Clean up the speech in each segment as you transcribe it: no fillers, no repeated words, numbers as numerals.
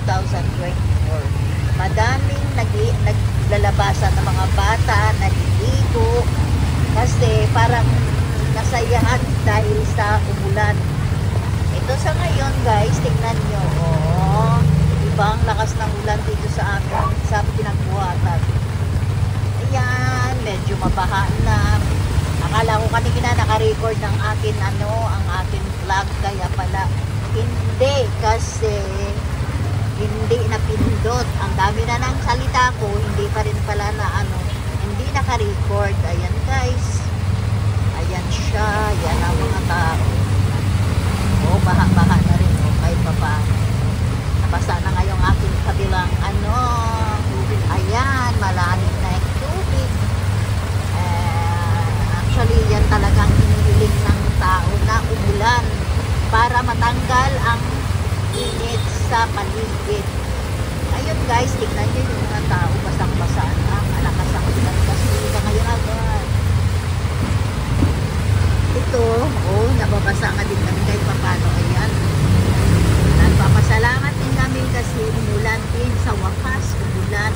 2024. Madaming naglalabasan ng mga bata, naliligo, kasi parang nasayahan dahil sa umulan. Ito sa ngayon guys, tingnan nyo, oh, ibang lakas ng ulan dito sa amin, sa pinagbuhatan. Ayan, medyo mabaha na. Akala ko kanina naka-record ng akin ang akin vlog, kaya pala hindi, kasi hindi napindot. Ang dami na ng salita ko, hindi pa rin pala na hindi naka-record. Ayan guys, ayan siya, yan ang mga tao. Oh, baha-baha na rin, oh, kahit pa paano. Nabasa na ngayong aking kabilang tubig. Ayan, malalim na yung tubig. Actually, yan talagang hinihiling ng tao na umulan para matanggal ang init sa paligid. Ayun guys, tignan nyo yung mga tao, basang-basa na, malakas ang ulan kasi ngayon agad. Ito, oh, nababasa nga din kami kahit papano. Ayan, nagpapasalamat din kami kasi umulan din, sa wakas umulan.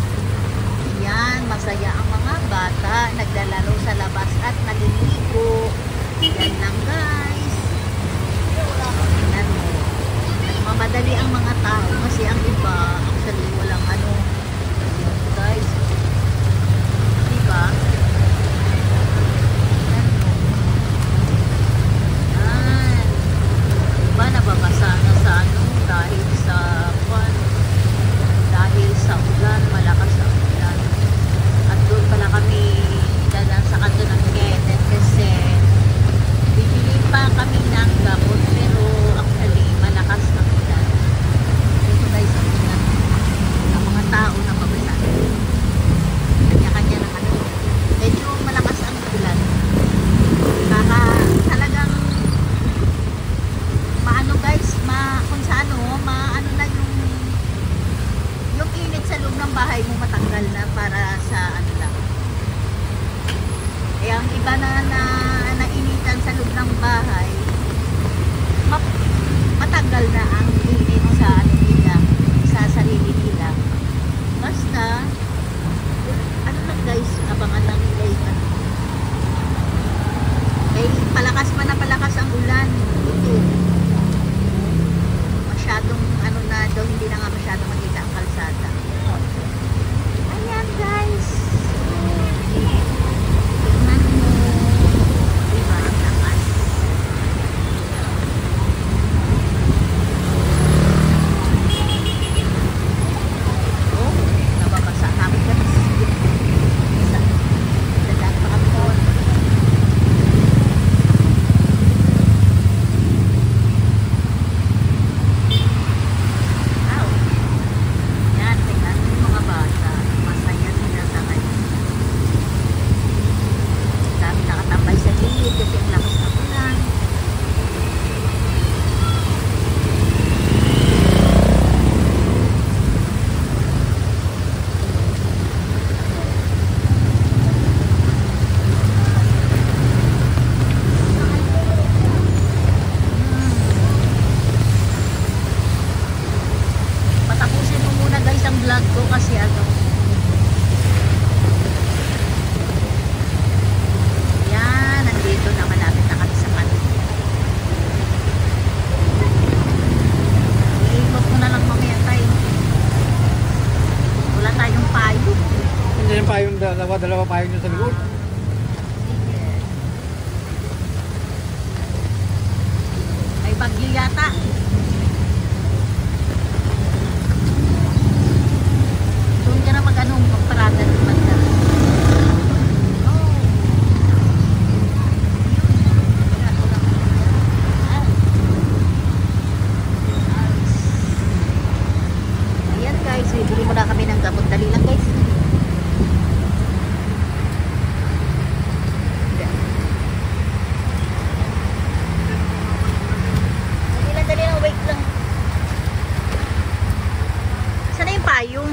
Ayan, masaya ang mga bata, naglalaro sa labas at naliligo. Yan lang guys. Tingnan mo, nagmamadali ang mga tao kasi ang iba actually walang Ayan guys, diba? Nababasa na sa dahil sa ulan, malakas ang ulan. At doon pala kami dadaan sa kanto ng Kenneth kasi bibili pa kami ng gamot, pero actually malakas ang ulan. Ito guys, ang ulan ng mga tao na babasa, kanya-kanya ng medyo malakas ang ulan, talagang guys, kung sa na yung init sa loob ng bahay mo matanggal na, para sa lang. Eh, ang iba na nainitan sa loob ng bahay, matanggal na ang init sa nila, sa sarili nila. Basta, lang guys, abangan lang nila yun. Eh, palakas pa na palakas ang ulan. Ito. Masyadong na daw, hindi na nga masyadong makita ang kalsada. Ayan guys, tingnan mo, diba ang lakas. Oh, nababasa kami guys. Dadaan pa kami doon. Vlog ko kasi yan, nandito na, malapit na kami sa kanto. Iikot ko na lang mamaya tayo. Wala tayong payo. Hindi yung payong dalawa payong nyo sa likod. May bagyo yata. Magparada ng banda. Ayan guys, bibili muna kami ng gamot. Dali lang guys. Dali lang, wait lang. Sana yung payong?